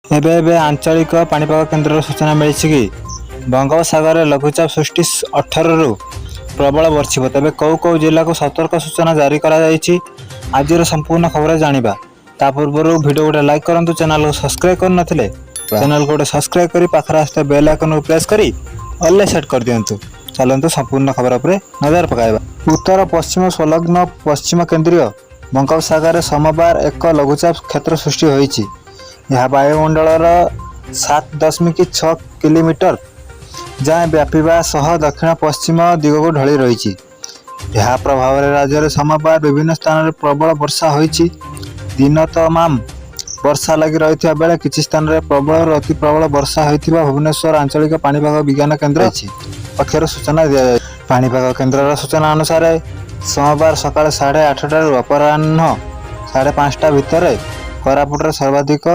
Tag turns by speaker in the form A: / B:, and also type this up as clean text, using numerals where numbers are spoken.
A: ଏବେ आंचलिक पाणीपाग केन्द्र सूचना मिली कि बंगोपसागर लघुचाप सृष्टि 18 रु प्रबल वर्षिब। तेज कौ कौ जिला को सतर्क सूचना जारी आज संपूर्ण खबर जानिबा। ता पूर्व वीडियो गोटे लाइक करूँ, चैनल को सब्सक्राइब कर नथिले चैनल को गोटे सब्सक्राइब करी पाखरे आस्ते बेल आइकन को प्रेस करी ऑल सेट कर दियंतु। चलंतु संपूर्ण खबर पर नजर पकाइबा। उत्तर पश्चिम संलग्न पश्चिम केंद्रीय बंगोपसागर सोमवार एक लघुचाप क्षेत्र सृष्टि होईछि। यह वायुमंडल 7.6 किलोमीटर जाए व्यापीबा सह दक्षिण पश्चिम दिग को ढली रही। यह प्रभाव राज्य में सोमवार विभिन्न स्थान में प्रबल वर्षा होईछि। दिन तमाम वर्षा लगी रही बेले किसी स्थान में प्रबल अति प्रबल वर्षा होता भुवनेश्वर आंचलिक पाणीपाग विज्ञान केन्द्र पक्षर सूचना दी जाए। पाणीपाग केन्द्र सूचना अनुसार सोमवार सकाल 8:30 अपराह्न 5:30 भितर कोरापुट सर्वाधिक